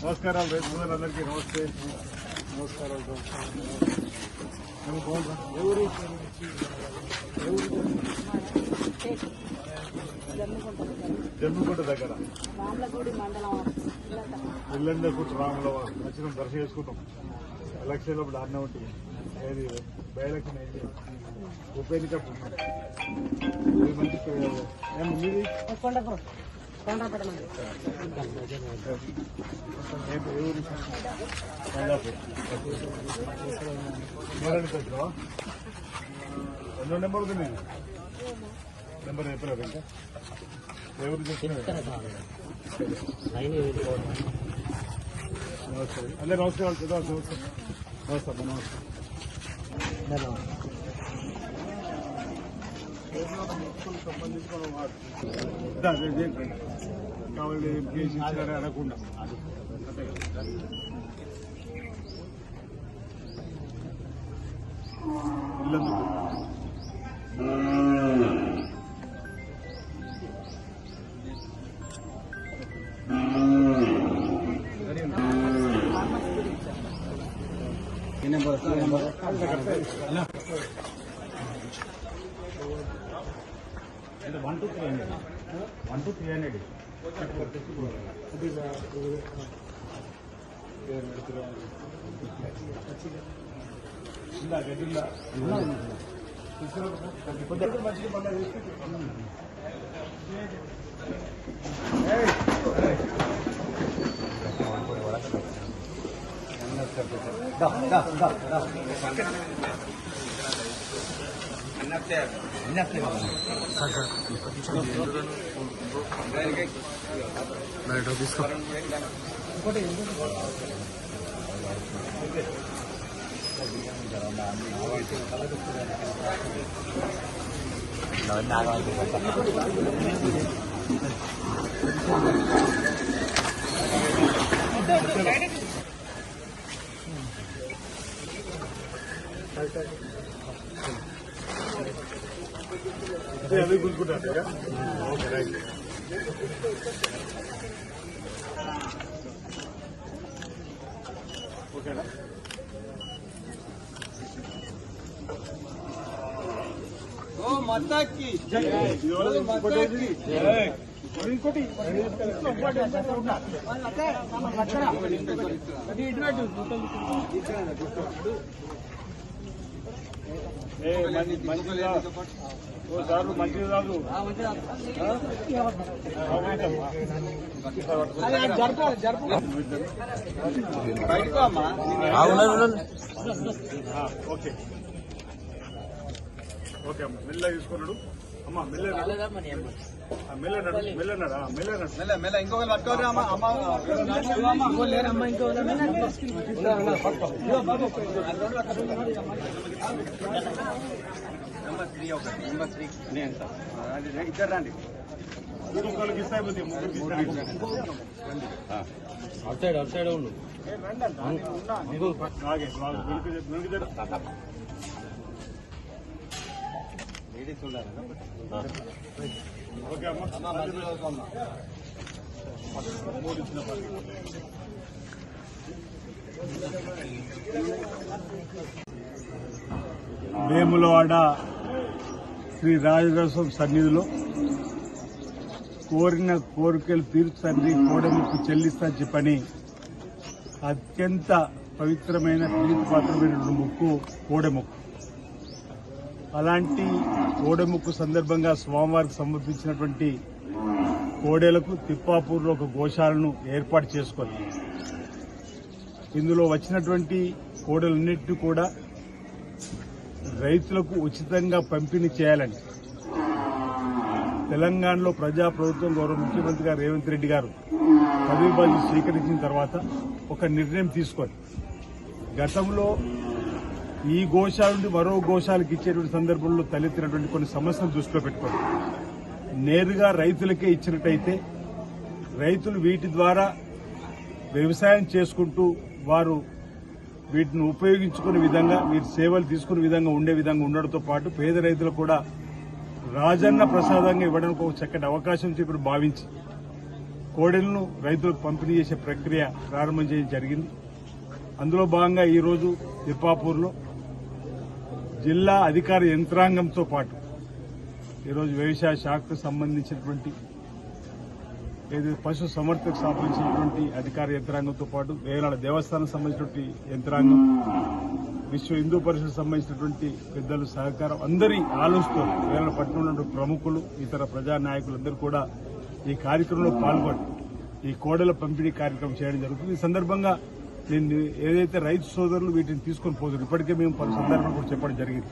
నమస్కారాలు రైతులందరికీ నమస్తే. నమస్కారాలు. జమ్మిగుంట దగ్గర ఇల్లందకూట రాముల వచ్చిన దర్శ చేసుకుంటాం. ఎలక్షన్ అప్పుడు ఆడినా ఉంటుంది. ఏది బై ఎలక్షన్ అయింది, ఉప ఎన్నిక మంచి ఎన్నో నెంబర్ ఉంది నేను నెంబర్ చెప్పలేదు ఇంకా ఎవరు నమస్తే అదే నమస్కారాలు నమస్తే కావాలి కేసు ఇచ్చారని అనకుండా ఇల్లందుకు అంటే 1 to 300 1 to 300 గడ్డిల్లా అవి గుంజుకుంటారు. Okay right. ఓకేనా మాతాకి ఇంకోటి సార్లు మంచిది రాదు. ఓకే ఓకే అమ్మ మెల్లగా తీసుకున్నాడు. అమ్మా మెల్ల ఇంకొకరు పట్టుకోరు. ఇద్దరు రండి. ఇంకొకరికి ఇస్తే అవుట్ సైడ్ ఉండు. ఓకే అమ్మా వేములవాడ శ్రీ రాజరాజస్వామి సన్నిధిలో కోరిన కోరికలు తీర్చండి, కోడెముక్కు చెల్లిస్తా చెప్పని అత్యంత పవిత్రమైన ప్రీతిపాత్రమైన ముక్కు కోడెముక్కు. అలాంటి కోడెముక్కు సందర్భంగా స్వామివారికి సమర్పించినటువంటి కోడెలకు తిప్పాపూర్లో ఒక గోశాలను ఏర్పాటు చేసుకొని ఇందులో వచ్చినటువంటి కోడెలన్నింటినీ కూడా రైతులకు ఉచితంగా పంపిణీ చేయాలని తెలంగాణలో ప్రజాప్రభుత్వం గౌరవ ముఖ్యమంత్రి గారు రేవంత్ రెడ్డి గారు పదవి బాధ్యత స్వీకరించిన తర్వాత ఒక నిర్ణయం తీసుకొని గతంలో ఈ గోశాల నుండి మరో గోశాలకు ఇచ్చేటువంటి సందర్భంలో తలెత్తినటువంటి కొన్ని సమస్యలు దృష్టిలో పెట్టుకొని నేరుగా రైతులకే ఇచ్చినట్టయితే రైతులు వీటి ద్వారా వ్యవసాయం చేసుకుంటూ వారు వీటిని ఉపయోగించుకునే విధంగా వీరి సేవలు తీసుకునే విధంగా ఉండే విధంగా ఉండడంతో పాటు పేద రైతులకు కూడా రాజన్న ప్రసాదంగా ఇవ్వడానికి ఒక చక్కటి అవకాశం ఇప్పుడు భావించి కోడెలను రైతులకు పంపిణీ చేసే ప్రక్రియ ప్రారంభం చేయడం జరిగింది. అందులో భాగంగా ఈరోజు తిప్పాపూర్లో జిల్లా అధికార యంత్రాంగంతో పాటు ఈరోజు వ్యవసాయ శాఖకు సంబంధించినటువంటి ఏదైతే పశు సంవర్ధకు సంబంధించినటువంటి అధికార యంత్రాంగంతో పాటు వేలాడ దేవస్థానం సంబంధించినటువంటి యంత్రాంగం, విశ్వ హిందూ పరిషత్ సంబంధించినటువంటి పెద్దలు సహకారం అందరి ఆలోచనతో వేలాడ పట్టణంలో ప్రముఖులు ఇతర ప్రజా నాయకులందరూ కూడా ఈ కార్యక్రమంలో పాల్గొని ఈ కోడల పంపిణీ కార్యక్రమం చేయడం జరుగుతుంది. ఈ సందర్భంగా నేను ఏదైతే రైతు సోదరులు వీటిని తీసుకొని పోతున్నారు, ఇప్పటికే మేము పలు సందర్భాలు కూడా చెప్పడం జరిగింది.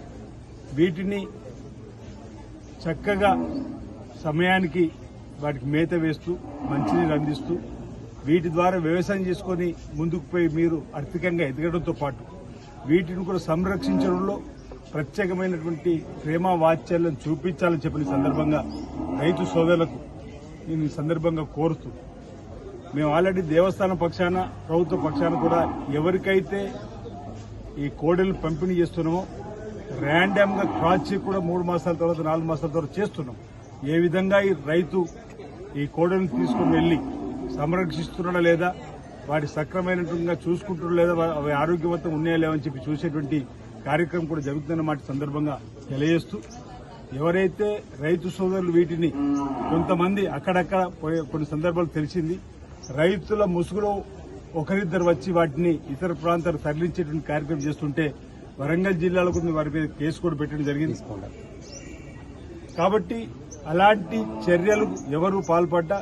వీటిని చక్కగా సమయానికి వాటికి మేత వేస్తూ మంచినీరు అందిస్తూ వీటి ద్వారా వ్యవసాయం చేసుకుని ముందుకు పోయి మీరు ఆర్థికంగా ఎదగడంతో పాటు వీటిని కూడా సంరక్షించడంలో ప్రత్యేకమైనటువంటి ప్రేమ వాత్సల్యం చూపించాలని చెప్పిన సందర్భంగా రైతు సోదరులకు నేను ఈ సందర్భంగా కోరుతూ మేము ఆల్రెడీ దేవస్థానం పక్షాన ప్రభుత్వ పక్షాన కూడా ఎవరికైతే ఈ కోడెలు పంపిణీ చేస్తున్నామో ర్యాండమ్ గా క్రాస్ చెక్ కూడా 3 మాసాల తర్వాత 4 మాసాల తర్వాత చేస్తున్నాం. ఏ విధంగా ఈ రైతు ఈ కోడెలను తీసుకుని వెళ్లి సంరక్షిస్తున్నాడా లేదా, వాటి సక్రమైనట్టుగా చూసుకుంటున్నా లేదా, అవి ఆరోగ్యవంతంగా ఉన్నాయా లేవని చెప్పి చూసేటువంటి కార్యక్రమం కూడా జరుగుతుందన్నమాట సందర్భంగా తెలియజేస్తూ ఎవరైతే రైతు సోదరులు వీటిని కొంతమంది అక్కడక్కడ కొన్ని సందర్భాలు తెలిసింది రైతుల ముసుగులో ఒకరిద్దరు వచ్చి వాటిని ఇతర ప్రాంతాలకు తరలించేటువంటి కార్యక్రమం చేస్తుంటే వరంగల్ జిల్లాలో కొన్ని వారి మీద కేసు కూడా పెట్టడం జరిగింది. కాబట్టి అలాంటి చర్యలు ఎవరు పాల్పడ్డా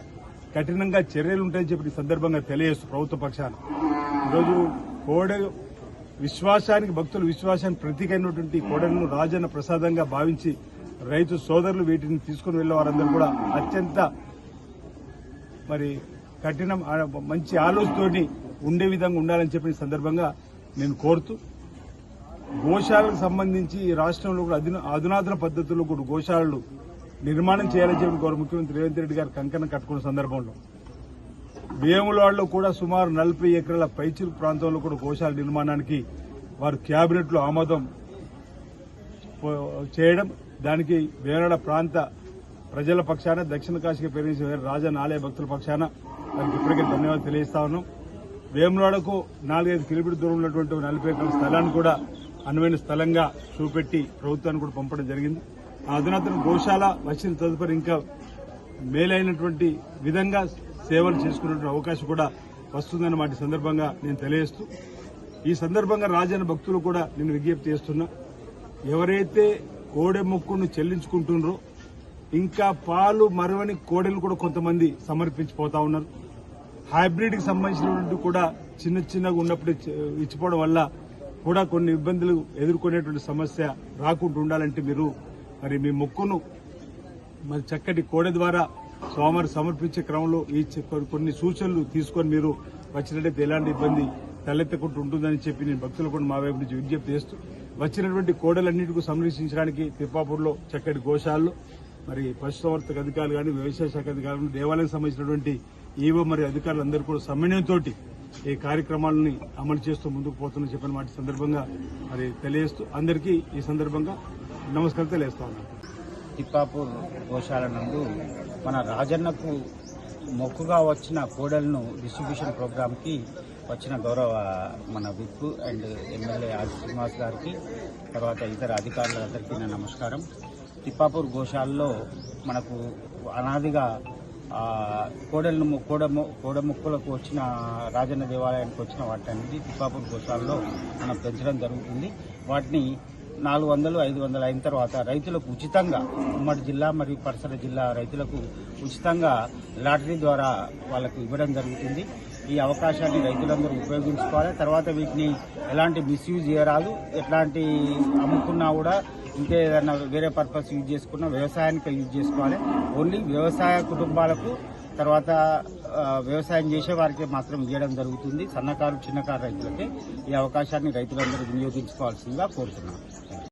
కఠినంగా చర్యలు ఉంటాయని చెప్పి ఈ సందర్భంగా తెలియజేస్తూ ప్రభుత్వ పక్షాన ఈరోజు కోడె విశ్వాసానికి భక్తుల విశ్వాసానికి ప్రతీకైనటువంటి కోడెలను రాజన్న ప్రసాదంగా భావించి రైతు సోదరులు వీటిని తీసుకుని వెళ్లే వారందరూ కూడా అత్యంత కఠినం మంచి ఆలోచనతోటి ఉండే విధంగా ఉండాలని చెప్పిన సందర్భంగా నేను కోరుతూ గోశాలకు సంబంధించి ఈ రాష్ట్రంలో కూడా అధునాతన పద్దతుల్లో కూడా గోశాలలు నిర్మాణం చేయాలని చెప్పి గౌరవ ముఖ్యమంత్రి రేవంత్ రెడ్డి గారు కంకణం కట్టుకున్న సందర్భంలో వేములవాడలో కూడా సుమారు 40 ఎకరాల పైచిలు ప్రాంతంలో కూడా గోశాల నిర్మాణానికి వారు కేబినెట్ లో ఆమోదం చేయడం, దానికి వేలాడ ప్రాంత ప్రజల పక్షాన దక్షిణ కాశీకి పేరు రాజన్న ఆలయ భక్తుల పక్షాన వారికి ఇప్పటికే ధన్యవాదాలు తెలియజేస్తా ఉన్నాం. వేములవాడకు 4-5 కిలోమీటర్ల దూరం ఉన్నటువంటి 40 ఎకరాల స్థలాన్ని కూడా అనువైన స్థలంగా చూపెట్టి ప్రభుత్వాన్ని కూడా పంపడం జరిగింది. ఆ అధునాతన గోశాల వచ్చిన తదుపరి ఇంకా మేలైనటువంటి విధంగా సేవలు చేసుకునే అవకాశం కూడా వస్తుందన్నమాట సందర్భంగా నేను తెలియజేస్తూ ఈ సందర్భంగా రాజన్న భక్తులు కూడా నేను విజ్ఞప్తి చేస్తున్నా, ఎవరైతే కోడె మొక్కును చెల్లించుకుంటున్నారో ఇంకా పాలు మరవని కోడెలు కూడా కొంతమంది సమర్పించిపోతా ఉన్నారు. హైబ్రిడ్ కి సంబంధించినటువంటి కూడా చిన్నగా ఉన్నప్పుడు ఇచ్చిపోవడం వల్ల కూడా కొన్ని ఇబ్బందులు ఎదుర్కొనేటువంటి సమస్య రాకుండా ఉండాలంటే మీరు మీ మొక్కును చక్కటి కోడె ద్వారా స్వామివారి సమర్పించే క్రమంలో ఈ కొన్ని సూచనలు తీసుకొని మీరు వచ్చినట్లయితే ఎలాంటి ఇబ్బంది తలెత్తకుండా ఉంటుందని చెప్పి నేను భక్తులు కూడా మా వైపు నుంచి విజ్ఞప్తి చేస్తూ వచ్చినటువంటి కోడలన్నింటికి సంరక్షించడానికి తిప్పాపూర్లో చక్కటి గోశాలలో పశుసంవర్ధక అధికారులు కానీ వ్యవసాయ శాఖ అధికారులు దేవాలయానికి సంబంధించినటువంటి ఈవో మరియు అధికారులందరూ కూడా సమన్వయంతో ఈ కార్యక్రమాలని అమలు చేస్తూ ముందుకు పోతున్న చెప్పిన మాట సందర్భంగా తెలియజేస్తూ అందరికీ ఈ సందర్భంగా నమస్కారం తెలియజేస్తా ఉన్నాను. తిప్పాపూర్ గోశాల నందు మన రాజన్నకు మొక్కుగా వచ్చిన కోడలను డిస్ట్రిబ్యూషన్ ప్రోగ్రామ్ కి వచ్చిన గౌరవ మన విప్ అండ్ ఎమ్మెల్యే ఆది శ్రీనివాస్ గారికి తర్వాత ఇతర అధికారులందరికీ నా నమస్కారం. తిప్పాపూర్ గోశాలలో మనకు అనాదిగా కోడెలను కోడ ముక్కులకు వచ్చిన రాజన్న దేవాలయానికి వచ్చిన వాటిని తిప్పాపూర్ గోశాలలో మనం పెంచడం జరుగుతుంది. వాటిని 400-500 అయిన తర్వాత రైతులకు ఉచితంగా ఉమ్మడి జిల్లా మరియు పరిసర జిల్లా రైతులకు ఉచితంగా లాటరీ ద్వారా వాళ్ళకు ఇవ్వడం జరుగుతుంది. ఈ అవకాశాన్ని రైతులందరూ ఉపయోగించుకోవాలి. తర్వాత వీటిని ఎలాంటి మిస్యూజ్ చేయరాదు, ఎట్లాంటి అమ్ముకున్నా కూడా ఇంకేదన్నా వేరే పర్పస్ యూజ్ చేసుకున్నా వ్యవసాయానికి యూజ్ చేసుకోవాలి. ఓన్లీ వ్యవసాయ కుటుంబాలకు తర్వాత వ్యవసాయం చేసే వారికి మాత్రం ఇవ్వడం జరుగుతుంది. సన్నకారు చిన్నకారు రైతులకే ఈ అవకాశాన్ని రైతులందరూ వినియోగించుకోవాల్సిందిగా కోరుతున్నాను.